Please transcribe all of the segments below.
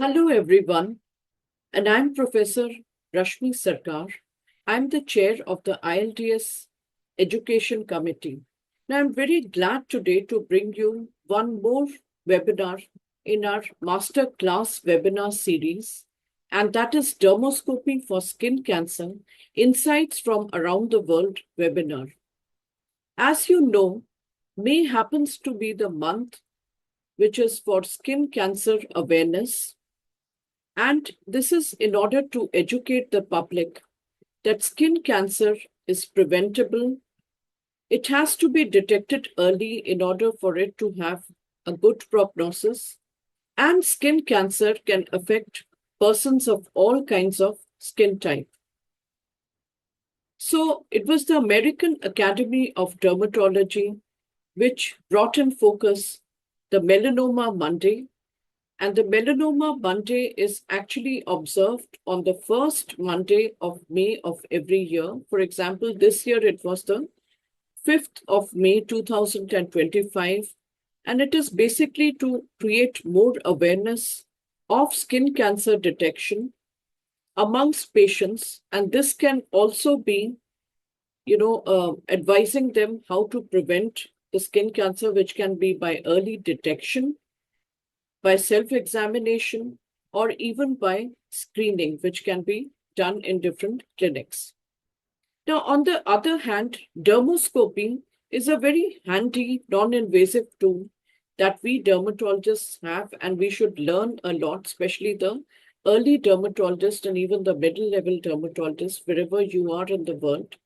Hello, everyone, and I'm Professor Rashmi Sarkar. I'm the chair of the ILDS Education Committee. Now, I'm very glad today to bring you one more webinar in our master class webinar series, and that is Dermoscopy for Skin Cancer, Insights from Around the World webinar. As you know, May happens to be the month which is for skin cancer awareness. And this is in order to educate the public that skin cancer is preventable. It has to be detected early in order for it to have a good prognosis. And skin cancer can affect persons of all kinds of skin type. So it was the American Academy of Dermatology which brought in focus the Melanoma Monday. And the Melanoma Monday is actually observed on the first Monday of May of every year. For example, this year it was the 5th of May 2025. And it is basically to create more awareness of skin cancer detection amongst patients. And this can also be, advising them how to prevent the skin cancer, which can be by early detection, by self-examination, or even by screening, which can be done in different clinics. Now, on the other hand, dermoscopy is a very handy, non-invasive tool that we dermatologists have, and we should learn a lot, especially the early dermatologist and even the middle-level dermatologist, wherever you are in the world,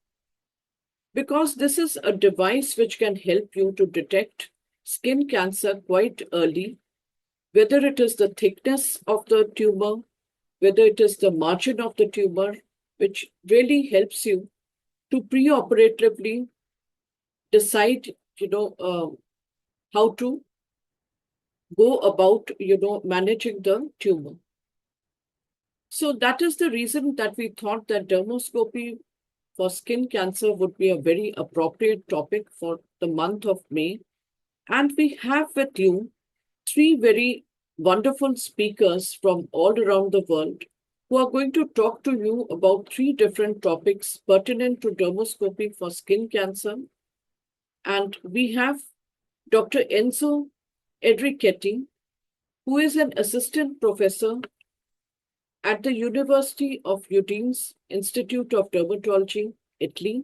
because this is a device which can help you to detect skin cancer quite early, whether it is the thickness of the tumor, whether it is the margin of the tumor, which really helps you to preoperatively decide, how to go about, managing the tumor. So that is the reason that we thought that dermoscopy for skin cancer would be a very appropriate topic for the month of May. And we have with you three very wonderful speakers from all around the world who are going to talk to you about three different topics pertinent to dermoscopy for skin cancer. And we have Dr. Enzo Errichetti, who is an assistant professor at the University of Udine's Institute of Dermatology, Italy.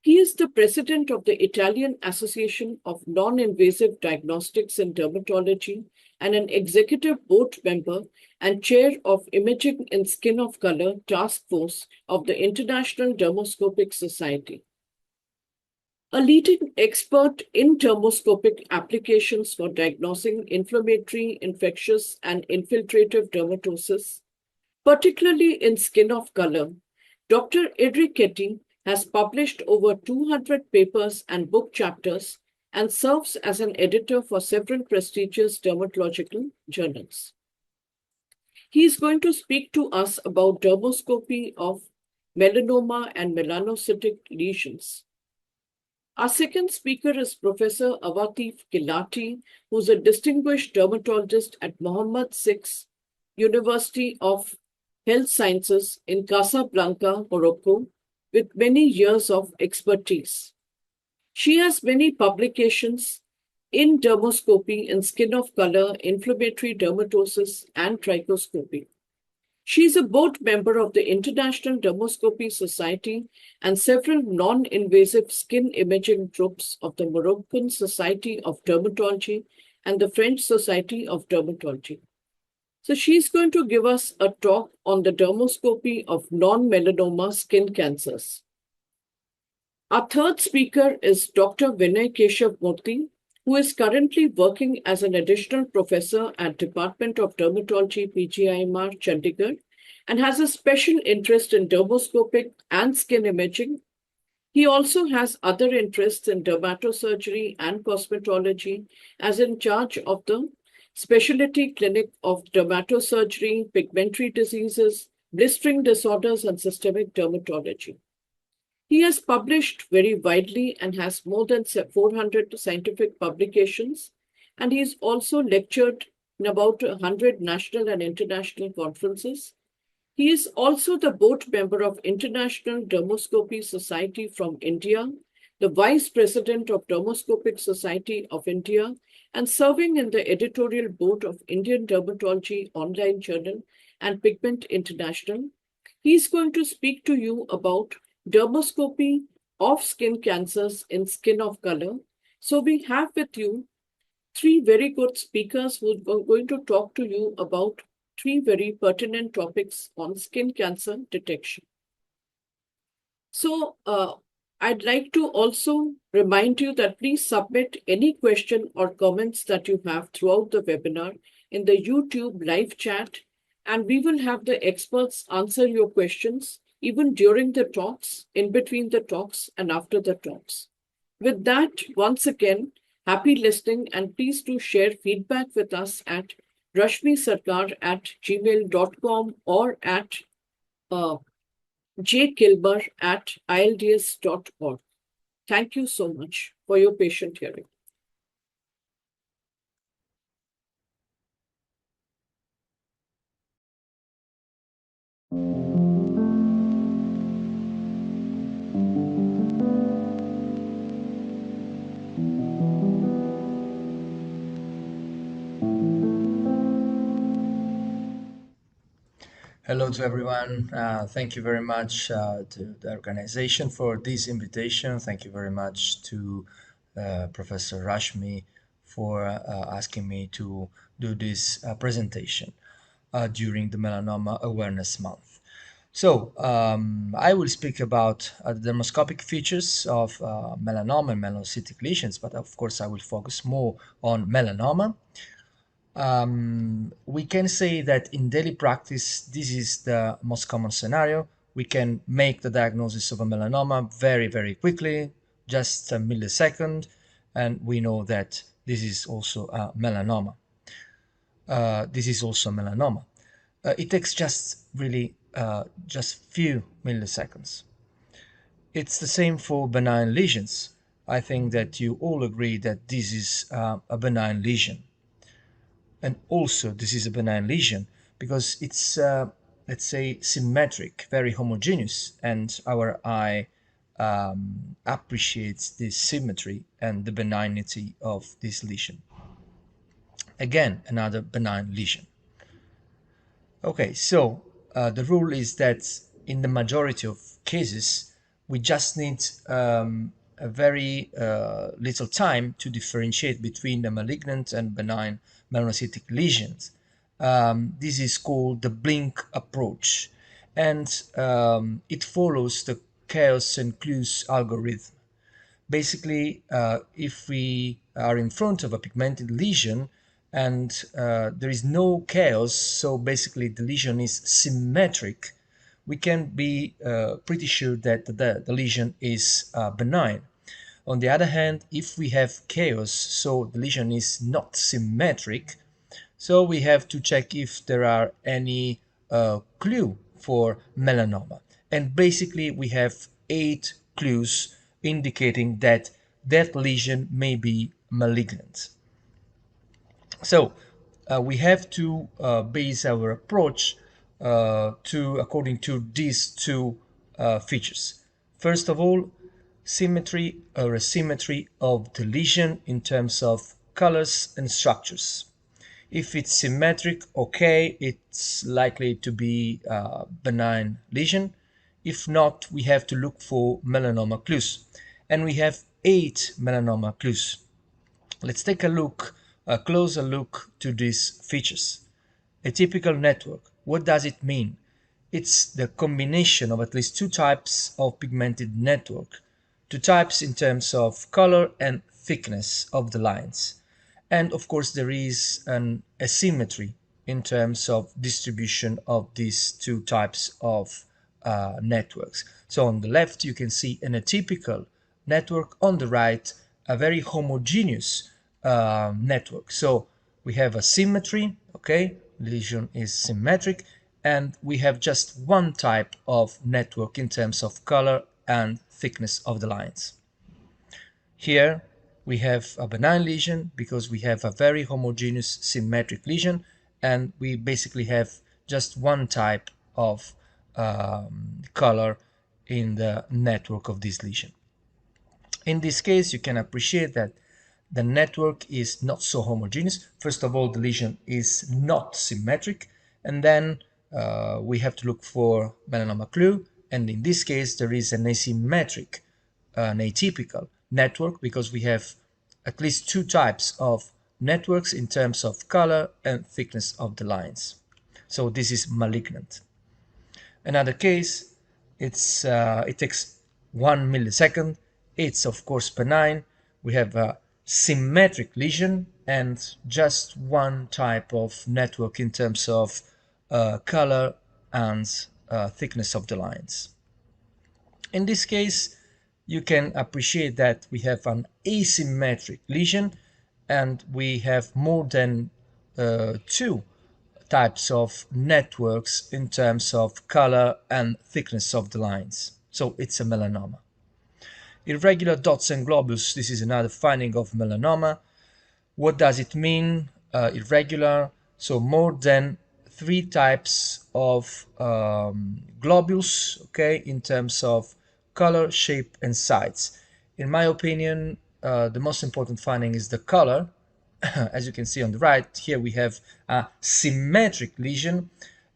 He is the president of the Italian Association of Non-Invasive Diagnostics in Dermatology and an executive board member and chair of Imaging in Skin of Color Task Force of the International Dermoscopic Society. A leading expert in dermoscopic applications for diagnosing inflammatory, infectious, and infiltrative dermatosis, particularly in skin of color, Dr. Errichetti has published over 200 papers and book chapters and serves as an editor for several prestigious dermatological journals. He is going to speak to us about dermoscopy of melanoma and melanocytic lesions. Our second speaker is Professor Awatef Kelati, who is a distinguished dermatologist at Mohammed VI University of Health Sciences in Casablanca, Morocco, with many years of expertise. She has many publications in dermoscopy in skin of color, inflammatory dermatosis, and trichoscopy. She is a board member of the International Dermoscopy Society and several non-invasive skin imaging groups of the Moroccan Society of Dermatology and the French Society of Dermatology. So she's going to give us a talk on the dermoscopy of non-melanoma skin cancers. Our third speaker is Dr. Vinay Keshav Murthy, who is currently working as an additional professor at Department of Dermatology, PGIMR, Chandigarh, and has a special interest in dermoscopic and skin imaging. He also has other interests in dermatosurgery and cosmetology, as in charge of the Specialty Clinic of Dermatosurgery, Pigmentary Diseases, Blistering Disorders, and Systemic Dermatology. He has published very widely and has more than 400 scientific publications, and he's also lectured in about 100 national and international conferences. He is also the board member of International Dermoscopy Society from India, the vice president of Dermoscopic Society of India, and serving in the editorial board of Indian Dermatology Online Journal and Pigment International. He is going to speak to you about dermoscopy of skin cancers in skin of color. So we have with you three very good speakers who are going to talk to you about three very pertinent topics on skin cancer detection. So I'd like to also remind you that please submit any question or comments that you have throughout the webinar in the YouTube live chat, and we will have the experts answer your questions even during the talks, in between the talks, and after the talks. With that, once again, happy listening, and please do share feedback with us at rashmisarkar@gmail.com or at jkilber@ilds.org. Thank you so much for your patient hearing. Hello to everyone. Thank you very much to the organization for this invitation. Thank you very much to Professor Rashmi for asking me to do this presentation during the Melanoma Awareness Month. So I will speak about the dermoscopic features of melanoma and melanocytic lesions, but of course I will focus more on melanoma. We can say that in daily practice, this is the most common scenario. We can make the diagnosis of a melanoma very, very quickly, just a millisecond, and we know that this is also a melanoma. It takes just really just few milliseconds. It's the same for benign lesions. I think that you all agree that this is a benign lesion. And also this is a benign lesion because it's let's say symmetric, very homogeneous, and our eye appreciates this symmetry and the benignity of this lesion. Again, another benign lesion. Okay, so the rule is that in the majority of cases we just need a very little time to differentiate between the malignant and benign melanocytic lesions. This is called the blink approach, and it follows the chaos and clues algorithm. Basically, if we are in front of a pigmented lesion and there is no chaos, so basically the lesion is symmetric, we can be pretty sure that the lesion is benign. On the other hand, if we have chaos, so the lesion is not symmetric, so we have to check if there are any clue for melanoma. And basically we have 8 clues indicating that that lesion may be malignant. So we have to base our approach according to these two features. First of all, symmetry or asymmetry of the lesion in terms of colors and structures. If it's symmetric, okay, it's likely to be a benign lesion. If not, we have to look for melanoma clues. And we have 8 melanoma clues. Let's take a closer look to these features. A typical network, what does it mean? It's the combination of at least 2 types of pigmented network. 2 types in terms of color and thickness of the lines. And of course there is an asymmetry in terms of distribution of these 2 types of networks. So on the left you can see an atypical network, on the right a very homogeneous network. So we have a symmetry, okay, lesion is symmetric, and we have just one type of network in terms of color and thickness of the lines. Here we have a benign lesion because we have a very homogeneous symmetric lesion, and we basically have just one type of color in the network of this lesion. In this case, you can appreciate that the network is not so homogeneous. First of all, the lesion is not symmetric, and then we have to look for melanoma clue, and in this case there is an asymmetric, an atypical network, because we have at least two types of networks in terms of color and thickness of the lines. So this is malignant. Another case, it takes 1 millisecond. It's of course benign. We have a symmetric lesion and just one type of network in terms of color and thickness of the lines. In this case, you can appreciate that we have an asymmetric lesion and we have more than two types of networks in terms of color and thickness of the lines. So it's a melanoma. Irregular dots and globules, this is another finding of melanoma. What does it mean, irregular? So more than three types of globules, okay, in terms of color, shape, and size. In my opinion, the most important finding is the color. As you can see on the right, here we have a symmetric lesion,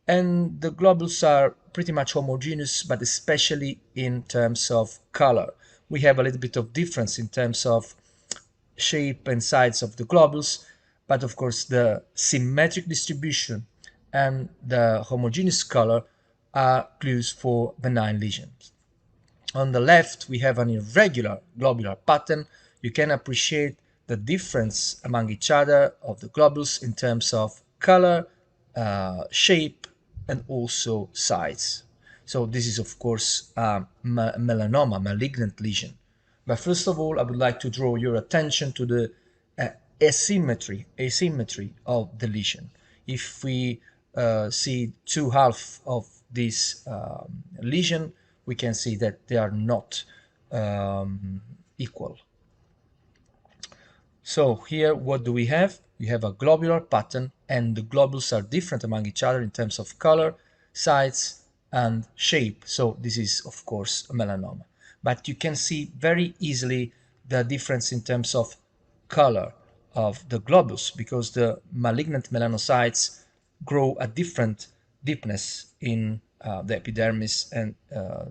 and the globules are pretty much homogeneous, but especially in terms of color. We have a little bit of difference in terms of shape and size of the globules, but of course the symmetric distribution and the homogeneous color are clues for benign lesions. On the left, we have an irregular globular pattern. You can appreciate the difference among each other of the globules in terms of color, shape, and also size. So this is of course a melanoma, malignant lesion. But first of all, I would like to draw your attention to the asymmetry of the lesion. If we see two halves of this lesion, we can see that they are not equal. So here, what do we have? We have a globular pattern, and the globules are different among each other in terms of color, size, and shape. So this is, of course, a melanoma. But you can see very easily the difference in terms of color of the globules, because the malignant melanocytes grow at different deepness in the epidermis and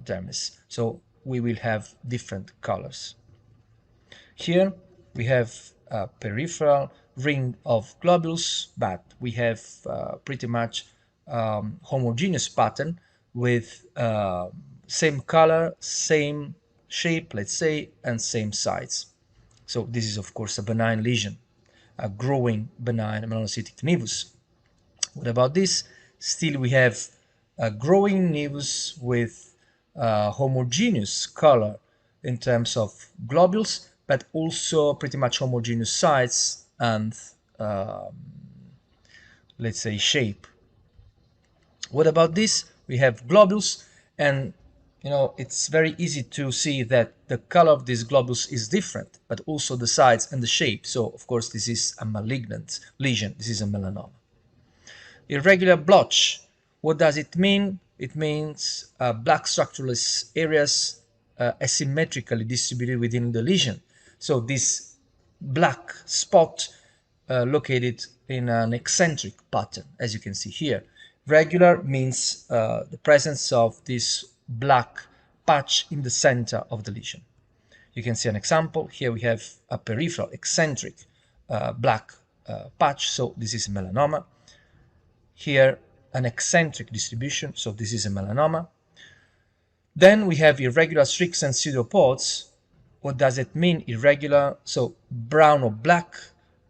dermis. So we will have different colors. Here we have a peripheral ring of globules, but we have pretty much homogeneous pattern with same color, same shape, let's say, and same size. So this is of course a benign lesion, a growing benign melanocytic nevus. What about this? Still we have a growing nevus with homogeneous color in terms of globules, but also pretty much homogeneous size and let's say shape. What about this? We have globules, and it's very easy to see that the color of these globules is different, but also the size and the shape. So of course this is a malignant lesion, this is a melanoma. Irregular blotch, what does it mean? It means black structureless areas asymmetrically distributed within the lesion. So this black spot located in an eccentric pattern, as you can see here. Regular means the presence of this black patch in the center of the lesion. You can see an example. Here we have a peripheral eccentric black patch, so this is melanoma. Here an eccentric distribution, so this is a melanoma. Then we have irregular streaks and pseudopods. What does it mean, irregular? So brown or black,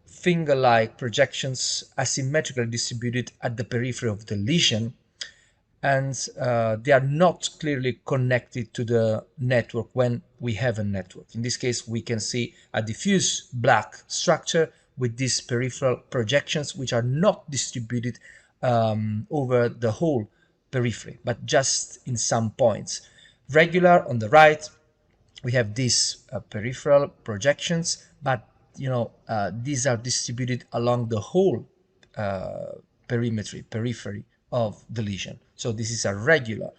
finger-like projections asymmetrically distributed at the periphery of the lesion, and they are not clearly connected to the network when we have a network. In this case, we can see a diffuse black structure with these peripheral projections, which are not distributed over the whole periphery, but just in some points. Regular on the right, we have these peripheral projections, but these are distributed along the whole periphery of the lesion. So this is a regular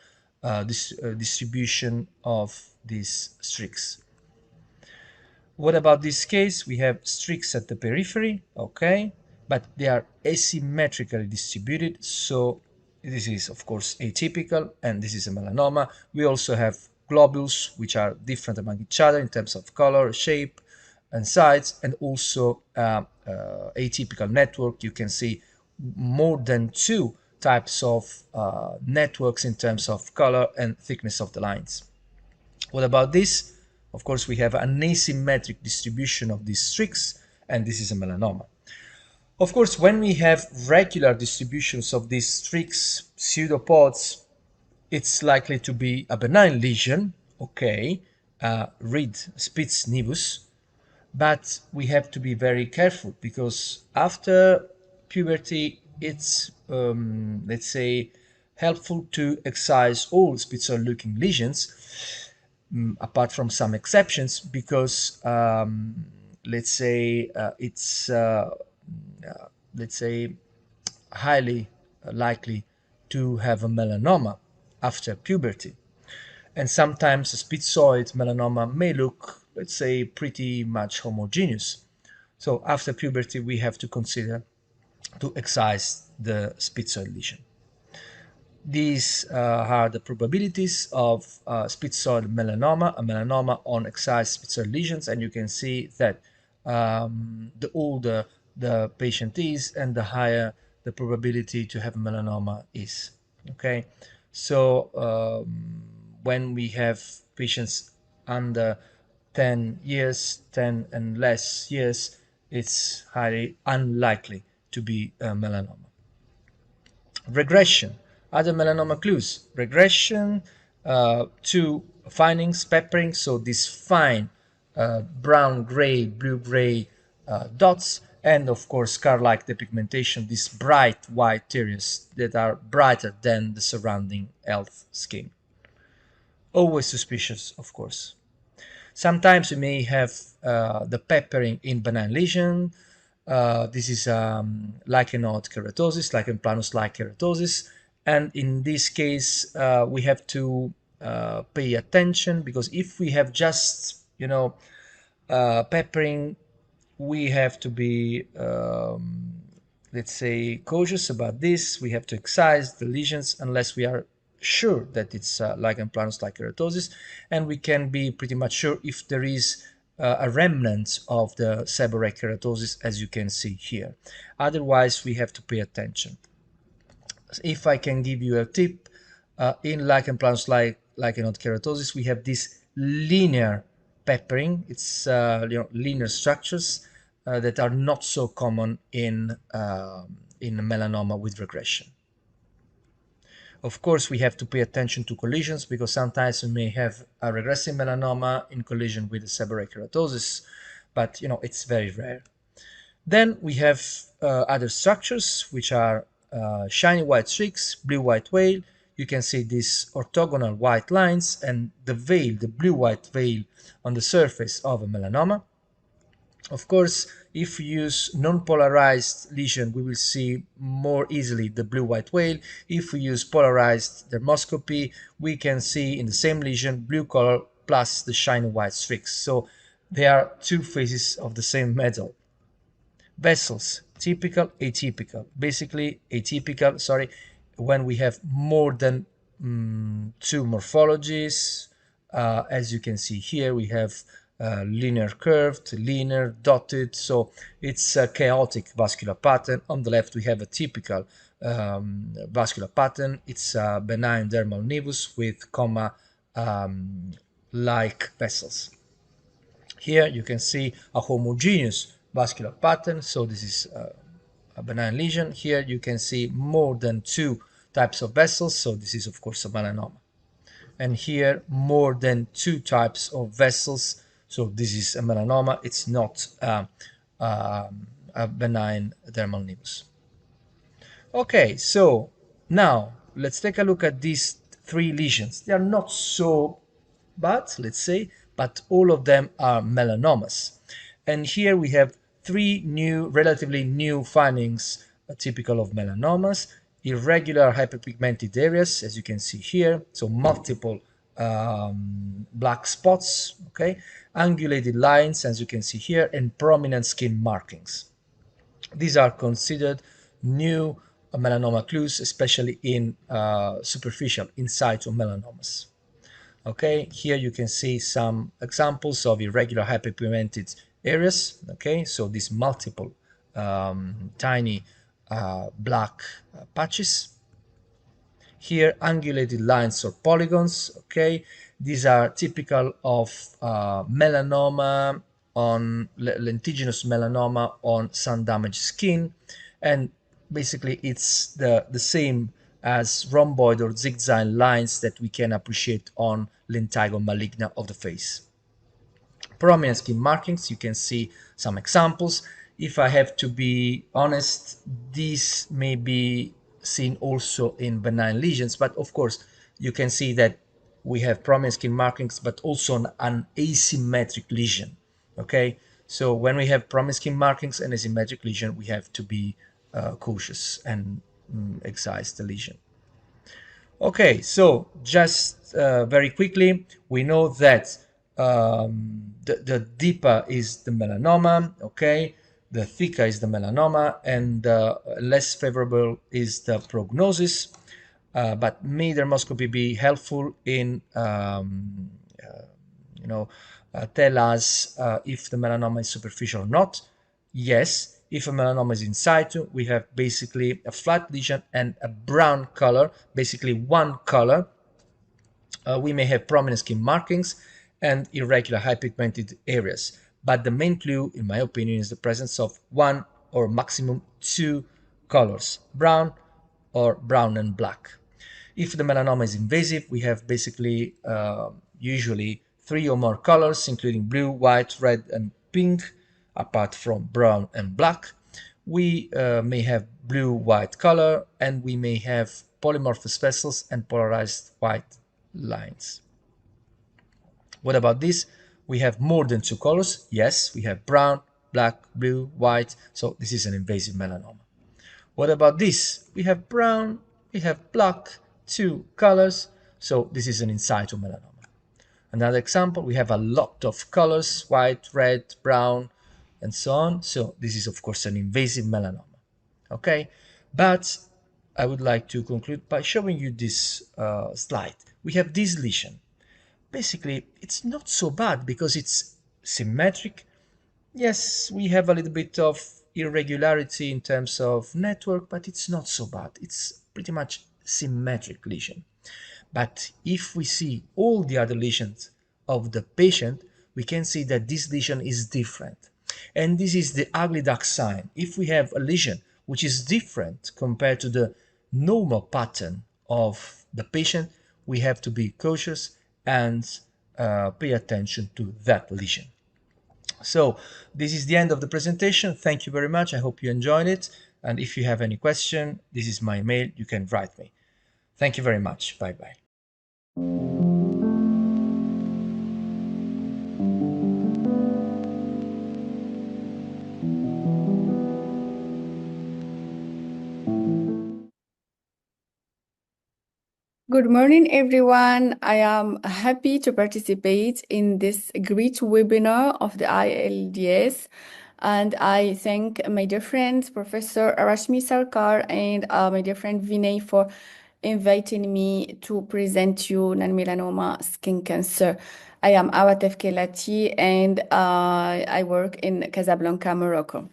distribution of these streaks. What about this case? We have streaks at the periphery, okay, but they are asymmetrically distributed, so this is of course atypical, and this is a melanoma. We also have globules which are different among each other in terms of color, shape, and size, and also atypical network. You can see more than two types of networks in terms of color and thickness of the lines. What about this? Of course, we have an asymmetric distribution of these streaks, and this is a melanoma. Of course, when we have regular distributions of these streaks, pseudopods, it's likely to be a benign lesion, okay, read Spitz nevus, but we have to be very careful because after puberty, it's, let's say, helpful to excise all Spitzer looking lesions, apart from some exceptions, because let's say let's say highly likely to have a melanoma after puberty, and sometimes a spitzoid melanoma may look, let's say, pretty much homogeneous. So after puberty we have to consider to excise the spitzoid lesion. These are the probabilities of spitzoid melanoma, a melanoma on excised spitzoid lesions, and you can see that the older the patient is and the higher the probability to have melanoma is. Okay, so when we have patients under 10 years, 10 and less years, it's highly unlikely to be a melanoma. Regression. Other melanoma clues. Regression to findings, peppering, so these fine brown, gray, blue-gray dots, and of course scar-like depigmentation, these bright white areas that are brighter than the surrounding health skin. Always suspicious, of course. Sometimes we may have the peppering in benign lesion. This is lichen node keratosis, lichen planus-like keratosis, and in this case we have to pay attention, because if we have just peppering, we have to be let's say cautious about this. We have to excise the lesions unless we are sure that it's lichen planus-like keratosis, and we can be pretty much sure if there is a remnant of the seborrheic keratosis, as you can see here. Otherwise, we have to pay attention. If I can give you a tip, in lichen planus-like node keratosis, we have this linear peppering. It's linear structures that are not so common in melanoma with regression. Of course, we have to pay attention to collisions, because sometimes we may have a regressive melanoma in collision with a seborrheic keratosis, but it's very rare. Then we have other structures, which are shiny white streaks, blue-white veil. You can see these orthogonal white lines and the veil, the blue-white veil on the surface of a melanoma. Of course, if we use non-polarized lesion, we will see more easily the blue-white veil. If we use polarized dermoscopy, we can see in the same lesion blue color plus the shiny white streaks. So they are two faces of the same medal. Vessels, typical, atypical. Basically, atypical, when we have more than two morphologies. As you can see here, we have linear curved, linear, dotted, so it's a chaotic vascular pattern. On the left we have a typical vascular pattern. It's a benign dermal nevus with comma like vessels. Here you can see a homogeneous vascular pattern, so this is a benign lesion. Here you can see more than two types of vessels, so this is of course a melanoma. And here more than two types of vessels, so this is a melanoma. It's not a benign dermal nevus. Okay, so now let's take a look at these three lesions. They are not so bad, let's say, but all of them are melanomas. And here we have three relatively new findings typical of melanomas: irregular hyperpigmented areas, as you can see here, so multiple black spots, okay, angulated lines, as you can see here, and prominent skin markings. These are considered new melanoma clues, especially in superficial in situ melanomas. Okay, here you can see some examples of irregular hyperpigmented areas. Okay, so these multiple tiny black patches. Here, angulated lines or polygons. Okay, these are typical of melanoma on lentiginous melanoma on sun damaged skin, and basically it's the same as rhomboid or zigzag lines that we can appreciate on lentigo maligna of the face. Prominent skin markings, you can see some examples. If I have to be honest, these may be seen also in benign lesions, but of course you can see that we have prominent skin markings but also an asymmetric lesion. Okay, so when we have prominent skin markings and asymmetric lesion, we have to be cautious and excise the lesion. Okay, so just very quickly, we know that the deeper is the melanoma, okay, the thicker is the melanoma, and less favorable is the prognosis. But may dermoscopy be helpful in tell us if the melanoma is superficial or not? Yes. If a melanoma is in situ, we have basically a flat lesion and a brown color, basically one color. We may have prominent skin markings and irregular hyperpigmented areas. But the main clue, in my opinion, is the presence of one or maximum two colors, brown or brown and black. If the melanoma is invasive, we have basically usually three or more colors, including blue, white, red, and pink, apart from brown and black. We may have blue-white color, and we may have polymorphous vessels and polarized white lines. What about this? We have more than two colors. Yes, we have brown, black, blue, white. So this is an invasive melanoma. What about this? We have brown, we have black, two colors. So this is an in situ melanoma. Another example, we have a lot of colors, white, red, brown, and so on. So this is, of course, an invasive melanoma. Okay, but I would like to conclude by showing you this slide. We have this lesion. Basically, it's not so bad because it's symmetric. Yes, we have a little bit of irregularity in terms of network, but it's not so bad. It's pretty much symmetric lesion. But if we see all the other lesions of the patient, we can see that this lesion is different. And this is the ugly duck sign. If we have a lesion which is different compared to the normal pattern of the patient, we have to be cautious and pay attention to that lesion. So this is the end of the presentation. Thank you very much. I hope you enjoyed it. And if you have any question, this is my mail. You can write me. Thank you very much. Bye-bye. Good morning, everyone. I am happy to participate in this great webinar of the ILDS. And I thank my dear friend, Professor Rashmi Sarkar, and my dear friend Vinay for inviting me to present you non-melanoma skin cancer. I am Awatef Kelati, and I work in Casablanca, Morocco.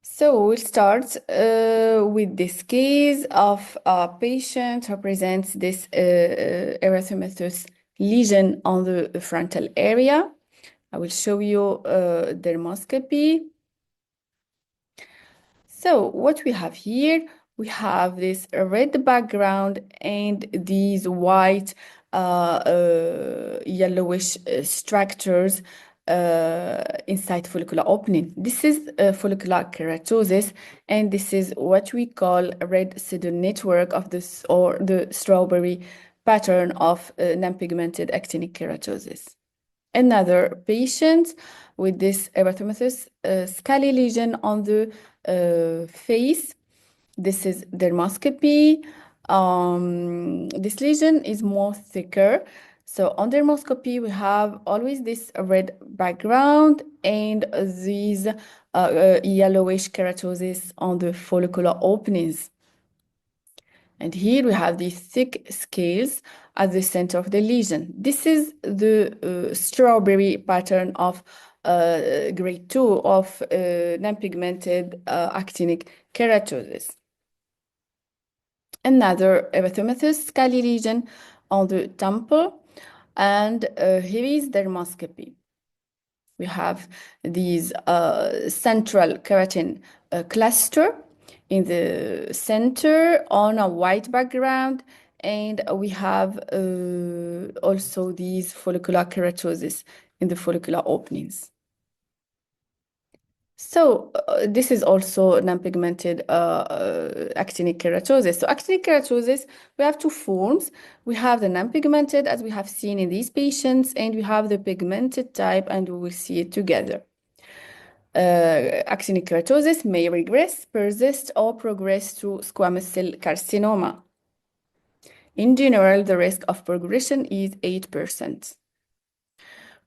So we'll start with this case of a patient who presents this erythematous lesion on the frontal area. I will show you dermoscopy. So what we have here, we have this red background and these white yellowish structures inside follicular opening. This is follicular keratosis, and this is what we call a red pseudo network of this, or the strawberry pattern of non-pigmented actinic keratosis. Another patient with this erythematous scaly lesion on the face. This is dermoscopy. This lesion is more thicker. So on dermoscopy, we have always this red background and these yellowish keratosis on the follicular openings. And here we have these thick scales at the center of the lesion. This is the strawberry pattern of grade 2 of non-pigmented actinic keratosis. Another erythematous scaly lesion on the temple, and here is dermoscopy. We have these central keratin cluster in the center on a white background, and we have also these follicular keratosis in the follicular openings. So this is also non-pigmented actinic keratosis. So actinic keratosis, we have two forms. We have the non-pigmented, as we have seen in these patients, and we have the pigmented type, and we will see it together. Actinic keratosis may regress, persist, or progress to squamous cell carcinoma. In general, the risk of progression is 8%.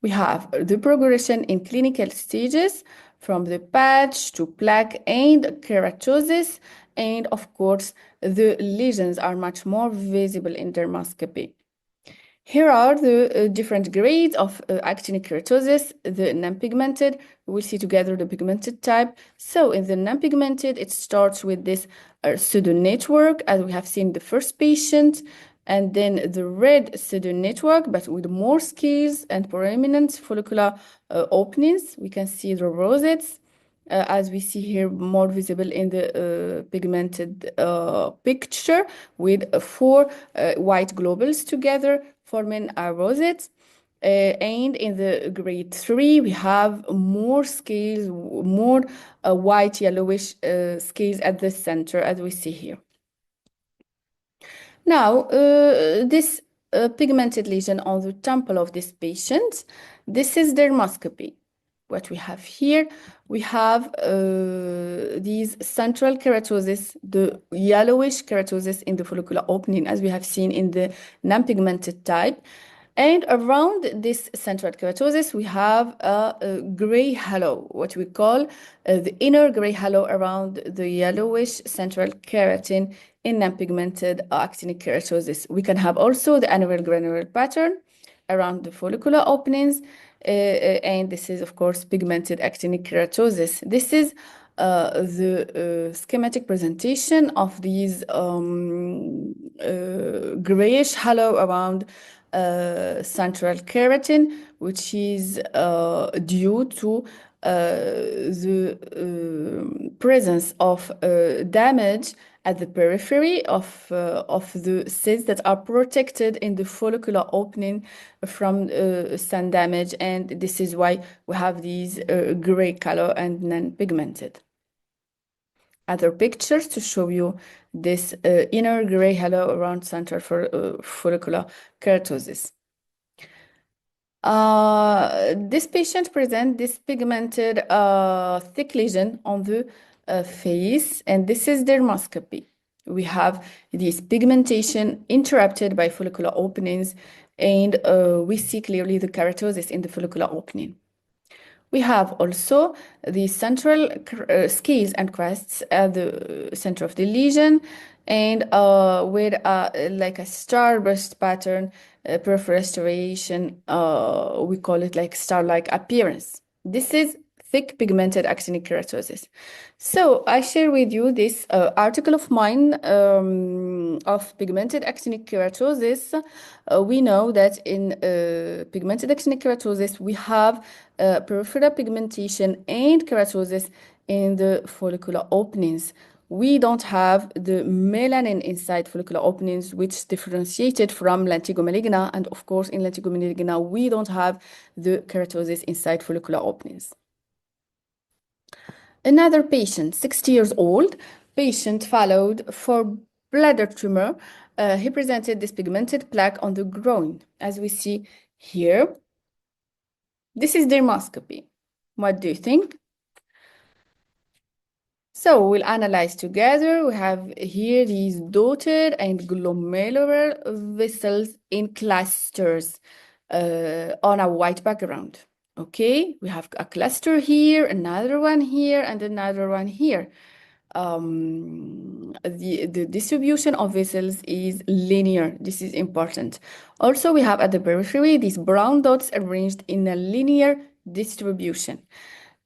We have the progression in clinical stages from the patch to plaque and keratosis, and of course, the lesions are much more visible in dermoscopy. Here are the different grades of actinic keratosis. The non-pigmented, we'll see together the pigmented type. So in the non-pigmented, it starts with this pseudo network, as we have seen the first patient, and then the red pseudo network, but with more scales and prominent follicular openings. We can see the rosettes, as we see here, more visible in the pigmented picture, with 4 white globules together forming a rosette. And in the grade 3, we have more scales, more white yellowish scales at the center, as we see here. Now, this pigmented lesion on the temple of this patient, this is dermoscopy. What we have here, we have these central keratosis, the yellowish keratosis in the follicular opening, as we have seen in the non-pigmented type. And around this central keratosis, we have a gray halo, what we call the inner gray halo around the yellowish central keratin in non-pigmented actinic keratosis. We can have also the annual granular pattern around the follicular openings, and this is, of course, pigmented actinic keratosis. This is the schematic presentation of these grayish halo around central keratin, which is due to the presence of damage at the periphery of the cells that are protected in the follicular opening from sun damage, and this is why we have these gray color and non-pigmented. Other pictures to show you this inner gray halo around central follicular keratosis. This patient presents this pigmented thick lesion on the face, and this is dermoscopy. We have this pigmentation interrupted by follicular openings, and we see clearly the keratosis in the follicular opening. We have also the central scales and crests at the center of the lesion, and with like a starburst pattern, peripheral restoration, we call it like star-like appearance. This is thick pigmented actinic keratosis. So I share with you this article of mine of pigmented actinic keratosis. We know that in pigmented actinic keratosis, we have peripheral pigmentation and keratosis in the follicular openings. We don't have the melanin inside follicular openings, which differentiated from lentigo maligna. And of course, in lentigo maligna, we don't have the keratosis inside follicular openings. Another patient, 60 years old, patient followed for bladder tumor he presented this pigmented plaque on the groin, as we see here. This is dermoscopy. What do you think? So we'll analyze together. We have here these dotted and glomerular vessels in clusters on a white background. Okay, we have a cluster here, another one here, and another one here. The distribution of vessels is linear. This is important. Also, we have at the periphery these brown dots arranged in a linear distribution.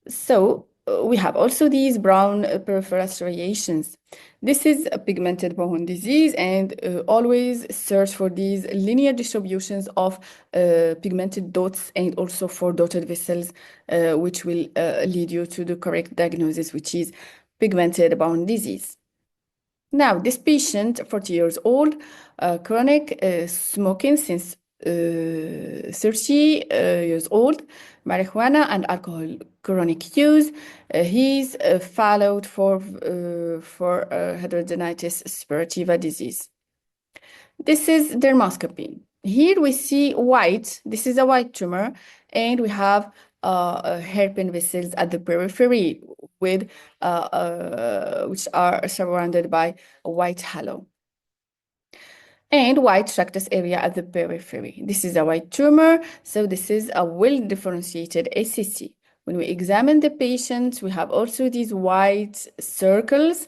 So we have also these brown peripheral striations. This is a pigmented bone disease, and always search for these linear distributions of pigmented dots and also for dotted vessels, which will lead you to the correct diagnosis, which is pigmented bone disease. Now, this patient, 40 years old, chronic smoking since 30 years old, marijuana and alcohol chronic use. He's followed for hidradenitis suppurativa disease. This is dermoscopy. Here we see white. This is a white tumor, and we have hairpin vessels at the periphery with which are surrounded by a white halo and white structus area at the periphery. This is a white tumor, so this is a well-differentiated ACC. When we examine the patient, we have also these white circles,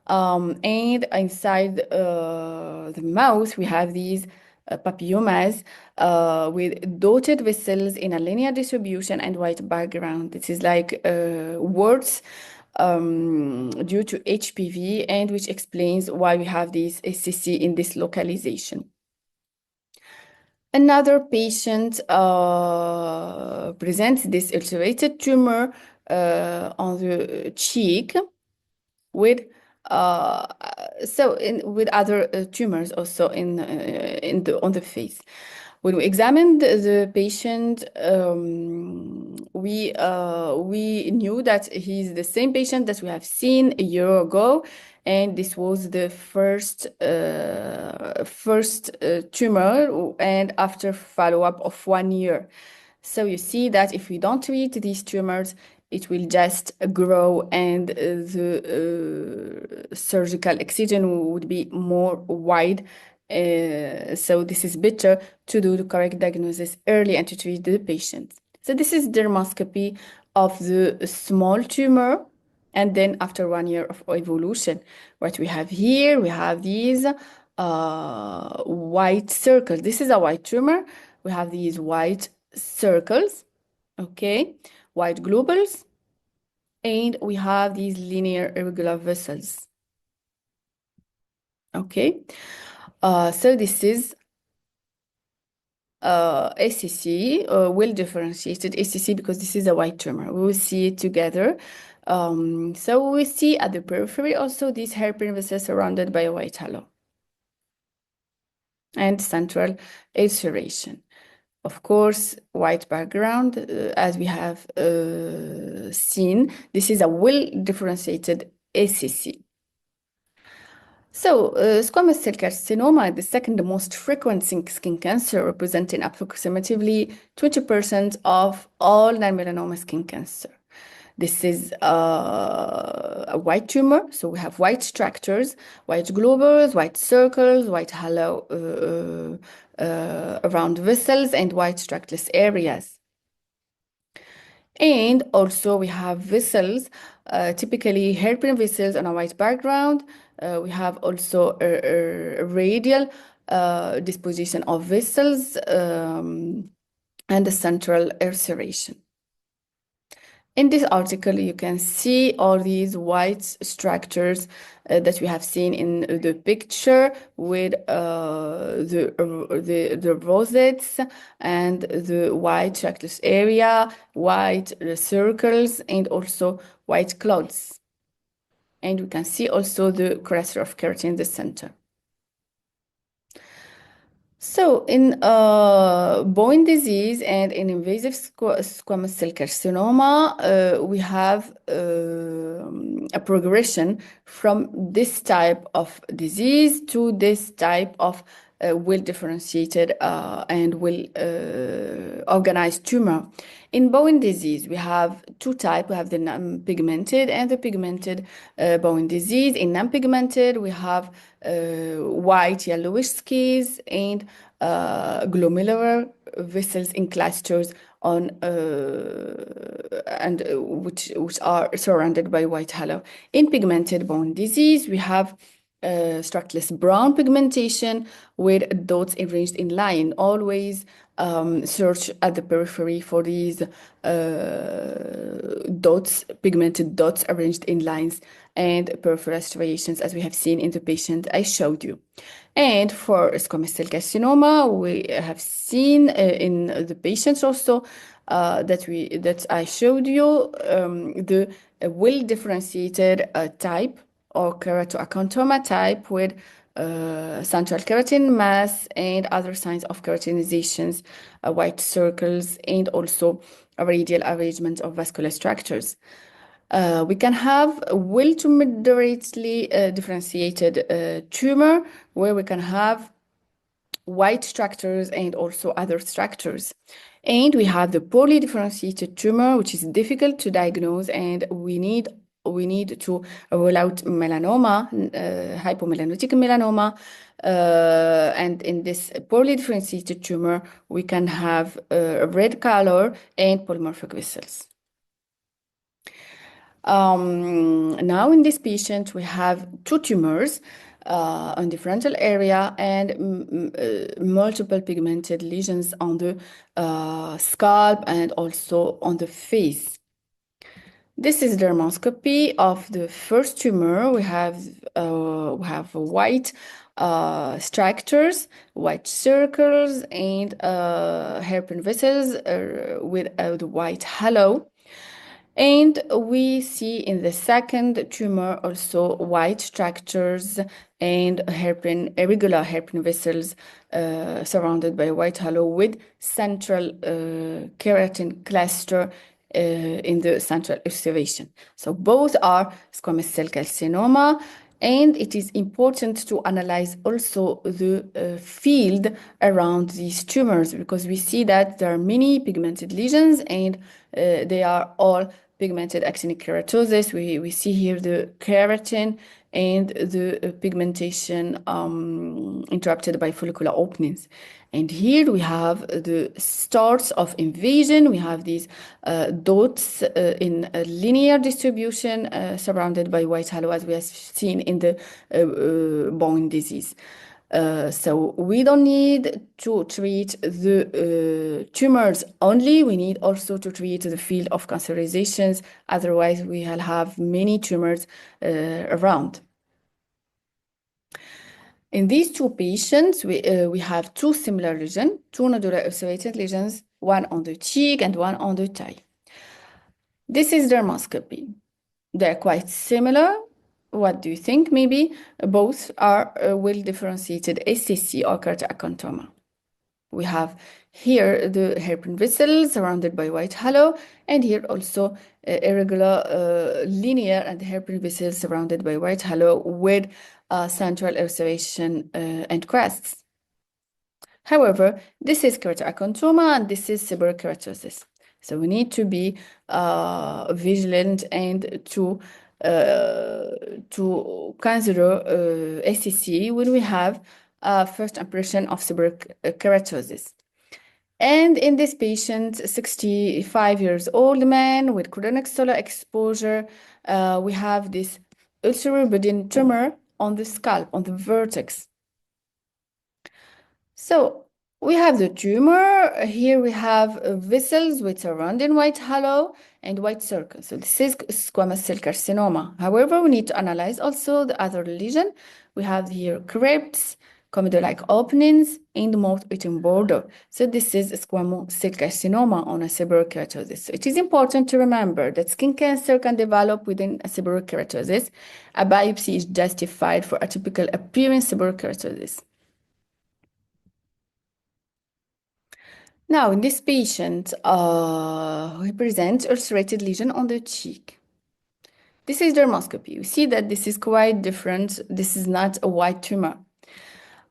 and inside the mouth, we have these papillomas with dotted vessels in a linear distribution and white background. This is like warts due to HPV, and which explains why we have this ACC in this localization. Another patient presents this ulcerated tumor on the cheek with with other tumors also on the face. When we examined the patient, we knew that he's the same patient that we have seen a year ago, and this was the first tumor, and after follow-up of 1 year. So you see that if we don't treat these tumors, it will just grow, and the surgical excision would be more wide. So this is better to do the correct diagnosis early and to treat the patient. So this is dermoscopy of the small tumor, and then after 1 year of evolution. What we have here, we have these white circles. This is a white tumor. We have these white circles, okay, white globules, and we have these linear irregular vessels. Okay, so this is ACC, well-differentiated ACC, because this is a white tumor. We will see it together. So we see at the periphery also these hairpin vessels surrounded by a white halo and central ulceration. Of course, white background, as we have seen. This is a well-differentiated ACC. So, squamous cell carcinoma, the second most frequent skin cancer, representing approximately 20% of all non-melanoma skin cancer. This is a white tumor, so we have white structures, white globules, white circles, white halo around vessels, and white structureless areas. And also we have vessels, typically hairpin vessels on a white background. We have also a radial disposition of vessels and a central ulceration. In this article, you can see all these white structures that we have seen in the picture with the rosettes and the white structureless area, white circles, and also white clouds. And we can see also the cluster of keratin in the center. So in bone disease and in invasive squamous cell carcinoma, we have a progression from this type of disease to this type of well-differentiated and well-organized tumor. In bone disease, we have two types. We have the non-pigmented and the pigmented bone disease. In non-pigmented, we have white yellowish scales and glomerular vessels in clusters on which are surrounded by white halo. In pigmented bone disease, we have structureless brown pigmentation with dots arranged in line. Always search at the periphery for these dots, pigmented dots arranged in lines and peripheral striations, as we have seen in the patient I showed you. And for squamous cell carcinoma, we have seen in the patients also that I showed you the well-differentiated type or keratoacanthoma type with central keratin mass and other signs of keratinizations, white circles, and also a radial arrangement of vascular structures. We can have a well to moderately differentiated tumor where we can have white structures and also other structures. And we have the poorly differentiated tumor, which is difficult to diagnose, and we need to rule out melanoma, hypomelanotic melanoma. And in this poorly differentiated tumor, we can have red color and polymorphic vessels. Now in this patient, we have two tumors on the frontal area and multiple pigmented lesions on the scalp and also on the face. This is dermoscopy of the first tumor. We have white structures, white circles, and hairpin vessels with the white halo. And we see in the second tumor also white structures and irregular hairpin vessels surrounded by white halo with central keratin cluster in the central observation. So both are squamous cell carcinoma, and it is important to analyze also the field around these tumors because we see that there are many pigmented lesions and they are all pigmented actinic keratosis. We see here the keratin and the pigmentation interrupted by follicular openings. And here we have the starts of invasion. We have these dots in a linear distribution surrounded by white halo, as we have seen in the bone disease. So we don't need to treat the tumors only, we need also to treat the field of cancerizations, otherwise we will have many tumors around. In these two patients, we have two similar lesions, two nodular observated lesions, one on the cheek and one on the thigh. This is dermoscopy. They're quite similar. What do you think? Maybe both are well-differentiated SCC or keratoacanthoma. We have here the hairpin vessels surrounded by white halo, and here also irregular linear and hairpin vessels surrounded by white halo with central observation and crests. However, this is keratoacanthoma and this is seborrheic keratosis. So we need to be vigilant and to consider SCC when we have first impression of seborrheic keratosis. And in this patient, 65 years old man with chronic solar exposure, we have this ulcerobuddin tumor on the scalp, on the vertex. So we have the tumor. Here we have vessels with surrounding white halo and white circles. So this is squamous cell carcinoma. However, we need to analyze also the other lesion. We have here crypts, comedo-like openings, and mouth-eating border. So this is squamous cell carcinoma on a seborrheic keratosis. So it is important to remember that skin cancer can develop within a seborrheic keratosis. A biopsy is justified for atypical appearance seborrheic keratosis. Now, in this patient, he presents ulcerated lesion on the cheek. This is dermoscopy. You see that this is quite different. This is not a white tumor.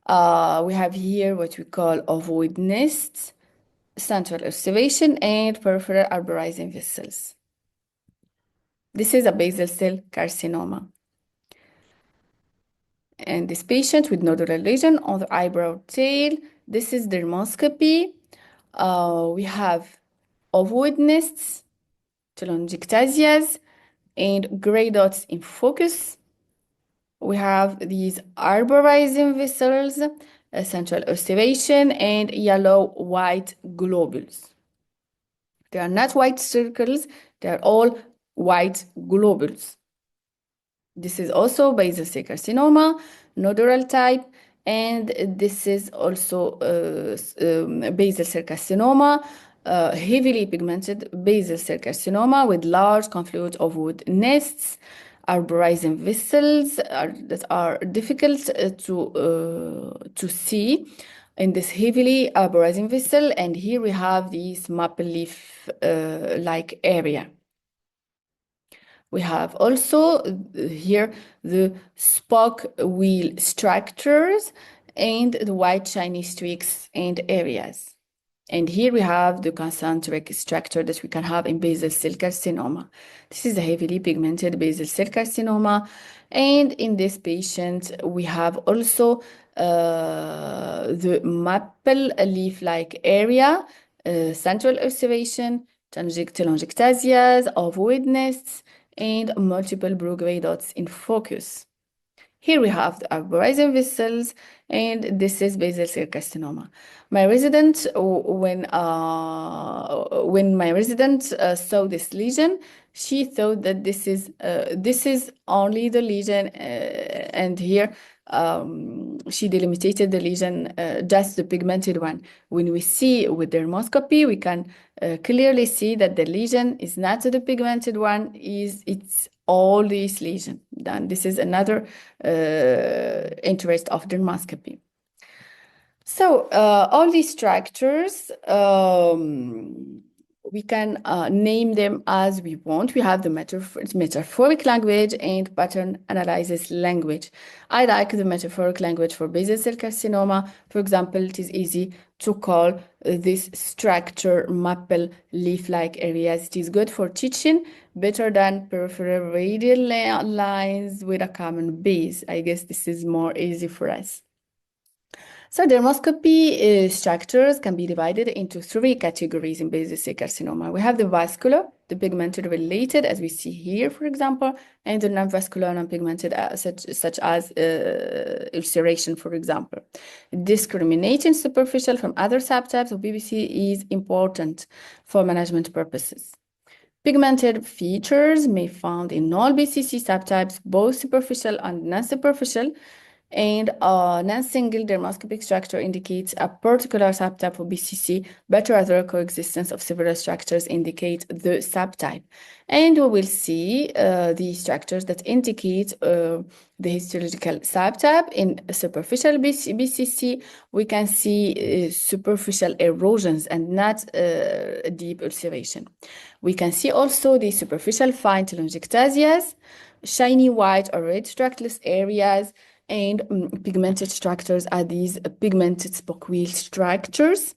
We have here what we call ovoid nests, central observation, and peripheral arborizing vessels. This is a basal cell carcinoma. And this patient with nodular lesion on the eyebrow tail, this is dermoscopy. We have ovoid nests, telangiectasias, and gray dots in focus. We have these arborizing vessels, central observation, and yellow-white globules. They are not white circles, they are all white globules. This is also basal cell carcinoma, nodular type, and this is also basal cell carcinoma, heavily pigmented basal cell carcinoma with large confluent ovoid nests, arborizing vessels that are difficult to see in this heavily arborizing vessel. And here we have this maple leaf like area. We have also here the spoke wheel structures and the white shiny streaks and areas. And here we have the concentric structure that we can have in basal cell carcinoma. This is a heavily pigmented basal cell carcinoma. And in this patient, we have also the maple leaf-like area, central observation, telangiectasias, ovoid nests, and multiple blue-gray dots in focus. Here we have the arborizing vessels, and this is basal cell carcinoma. My resident, when my resident saw this lesion, she thought that this is only the lesion, and here she delimitated the lesion, just the pigmented one. When we see with dermoscopy, we can clearly see that the lesion is not the pigmented one, it's all these lesions. Then this is another interest of dermoscopy. So all these structures, we can name them as we want. We have the metaphoric language and pattern analysis language. I like the metaphoric language for basal cell carcinoma. For example, it is easy to call this structure maple leaf-like areas. It is good for teaching, better than peripheral radial lines with a common base. I guess this is more easy for us. So dermoscopy structures can be divided into three categories in basal cell carcinoma. We have the vascular, the pigmented related, as we see here, for example, and the non-vascular, non-pigmented, such as ulceration, for example. Discriminating superficial from other subtypes of BBC is important for management purposes. Pigmented features may be found in all BCC subtypes, both superficial and non-superficial, and a non-single dermoscopic structure indicates a particular subtype of BCC, but rather coexistence of several structures indicate the subtype. And we will see the structures that indicate the histological subtype. In superficial BCC, we can see superficial erosions and not deep ulceration. We can see also the superficial fine telangiectasias, shiny white or red structureless areas, and pigmented structures are these pigmented spoke wheel structures,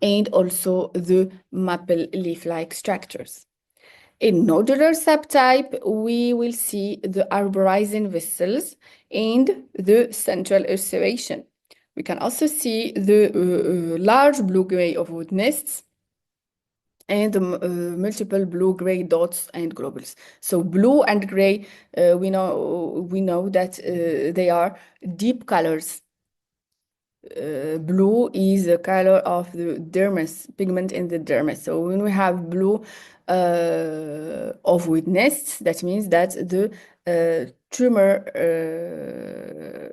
and also the maple leaf-like structures. In nodular subtype, we will see the arborizing vessels and the central observation. We can also see the large blue-gray ovoid nests and multiple blue-gray dots and globules. So blue and gray, we know that they are deep colors. Blue is the color of the dermis, pigment in the dermis. So when we have blue ovoid nests, that means that the tumor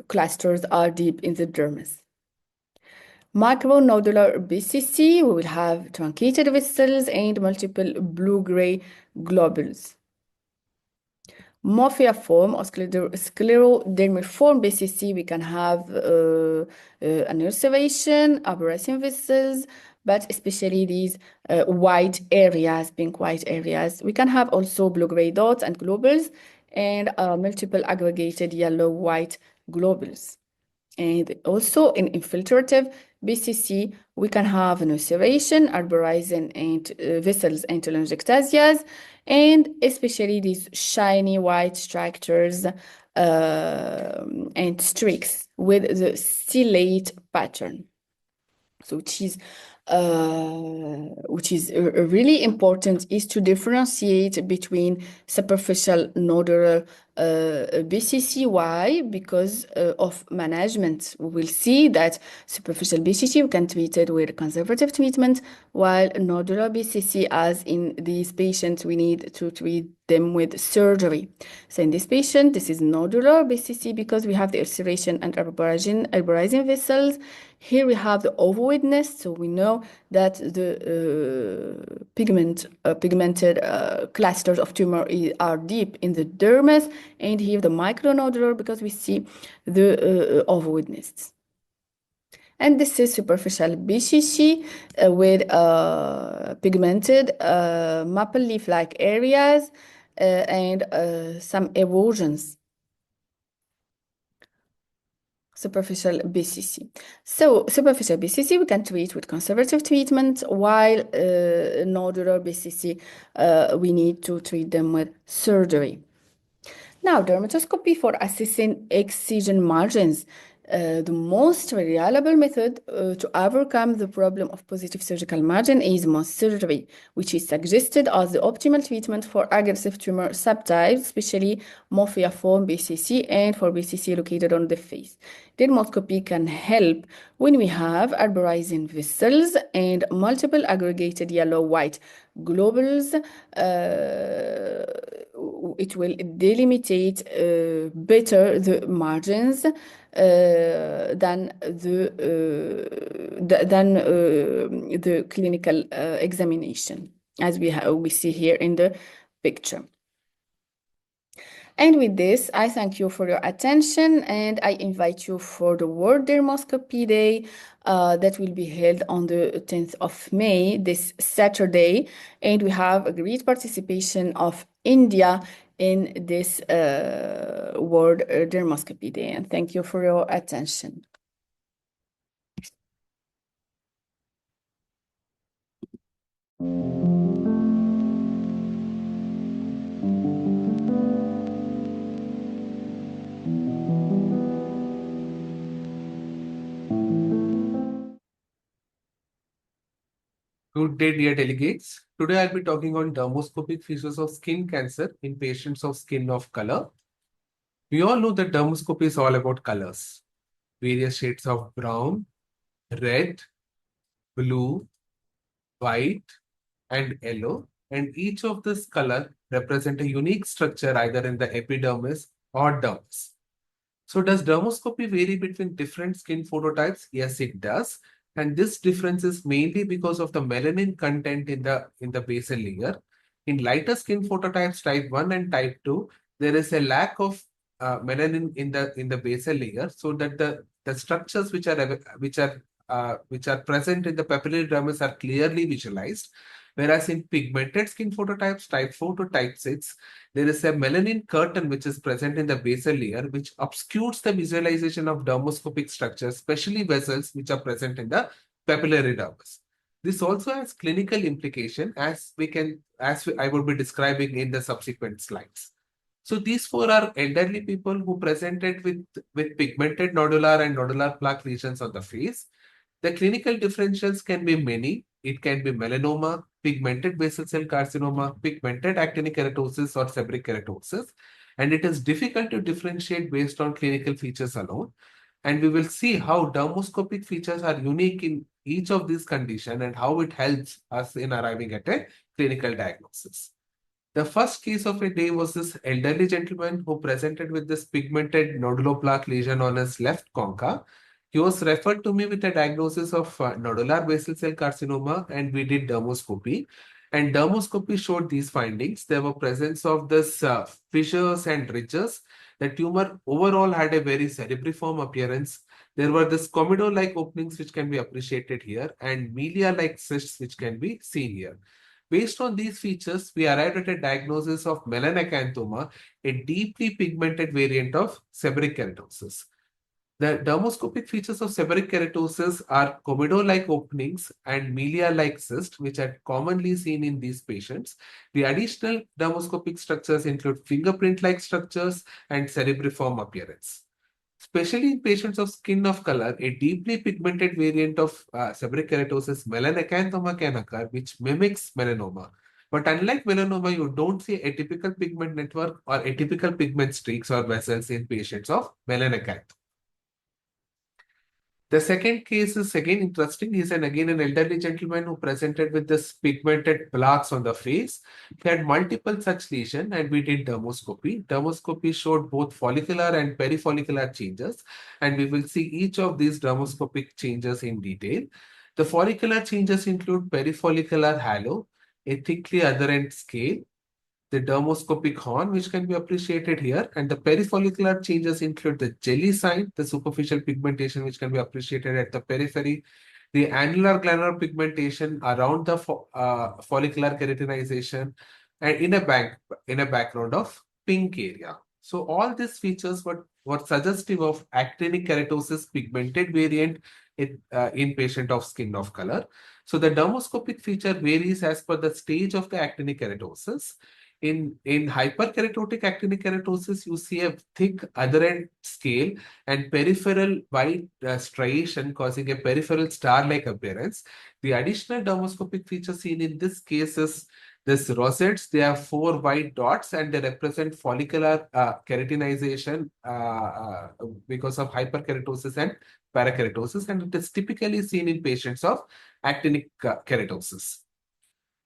clusters are deep in the dermis. Macronodular BCC, we will have truncated vessels and multiple blue-gray globules. morphiform or sclerodermiform BCC, we can have an ulceration, aberration vessels, but especially these white areas, pink white areas. We can have also blue-gray dots and globules, and multiple aggregated yellow-white globules. And also in infiltrative BCC, we can have an ulceration, arborizing and vessels and telangiectasias, and especially these shiny white structures and streaks with the stellate pattern. So which is really important is to differentiate between superficial nodular BCC. Why? Because of management. We will see that superficial BCC we can treat it with conservative treatment, while nodular BCC, as in these patients, we need to treat them with surgery. So in this patient, this is nodular BCC because we have the ulceration and arborizing vessels. Here we have the ovoidness, so we know that the pigmented clusters of tumor are deep in the dermis, and here the micronodular because we see the ovoidness. And this is superficial BCC with pigmented maple leaf-like areas and some erosions. Superficial BCC. So superficial BCC we can treat with conservative treatment, while nodular BCC we need to treat them with surgery. Now, dermatoscopy for assessing excision margins. The most reliable method to overcome the problem of positive surgical margin is Mohs surgery, which is suggested as the optimal treatment for aggressive tumor subtypes, especially morphiform BCC and for BCC located on the face. Dermoscopy can help when we have arborizing vessels and multiple aggregated yellow-white globules. It will delimitate better the margins than the clinical examination, as we see here in the picture. And with this, I thank you for your attention, and I invite you for the World Dermoscopy Day that will be held on the 10th of May, this Saturday. And we have a great participation of India in this World Dermoscopy Day. And thank you for your attention. Good day, dear delegates. Today I'll be talking on dermoscopic features of skin cancer in patients of skin of color. We all know that dermoscopy is all about colors. Various shades of brown, red, blue, white, and yellow. And each of this color represent a unique structure either in the epidermis or dermis. So does dermoscopy vary between different skin phototypes? Yes, it does. And this difference is mainly because of the melanin content in the basal layer. In lighter skin phototypes type 1 and type 2, there is a lack of melanin in the basal layer, so that the structures which are present in the papillary dermis are clearly visualized. Whereas in pigmented skin phototypes type 4 to type 6, there is a melanin curtain which is present in the basal layer, which obscures the visualization of dermoscopic structures, especially vessels which are present in the papillary dermis. This also has clinical implication, as I will be describing in the subsequent slides. So these four are elderly people who presented with pigmented nodular and nodular plaque lesions on the face. The clinical differentials can be many. It can be melanoma, pigmented basal cell carcinoma, pigmented actinic keratosis, or seborrheic keratosis. And it is difficult to differentiate based on clinical features alone. And we will see how dermoscopic features are unique in each of these conditions and how it helps us in arriving at a clinical diagnosis. The first case of a day was this elderly gentleman who presented with this pigmented noduloplaque lesion on his left concha. He was referred to me with a diagnosis of nodular basal cell carcinoma, and we did dermoscopy. And dermoscopy showed these findings. There were presence of this fissures and ridges. The tumor overall had a very cerebriform appearance. There were this comedo-like openings which can be appreciated here and melia-like cysts which can be seen here. Based on these features, we arrived at a diagnosis of melanocytic, a deeply pigmented variant of seborrheic keratosis. The dermoscopic features of seborrheic keratosis are comedo-like openings and melia-like cysts, which are commonly seen in these patients. The additional dermoscopic structures include fingerprint-like structures and cerebriform appearance. Especially in patients of skin of color, a deeply pigmented variant of seborrheic keratosis, melanocytic, can occur, which mimics melanoma. But unlike melanoma, you don't see a typical pigment network or atypical pigment streaks or vessels in patients of melanocytic. The second case is again interesting. He's again an elderly gentleman who presented with this pigmented plaques on the face. He had multiple such lesions and we did dermoscopy. Dermoscopy showed both follicular and perifollicular changes, and we will see each of these dermoscopic changes in detail. The follicular changes include perifollicular halo, a thickly adherent scale, the dermoscopic horn, which can be appreciated here, and the perifollicular changes include the jelly sign, the superficial pigmentation, which can be appreciated at the periphery, the annular glandular pigmentation around the follicular keratinization, and in a background of pink area. So all these features were suggestive of actinic keratosis pigmented variant in patient of skin of color. So the dermoscopic feature varies as per the stage of the actinic keratosis. In hyperkeratotic actinic keratosis, you see a thick adherent scale and peripheral white striation causing a peripheral star-like appearance. The additional dermoscopic feature seen in this case is this rosettes. They have 4 white dots and they represent follicular keratinization because of hyperkeratosis and parakeratosis, and it is typically seen in patients of actinic keratosis.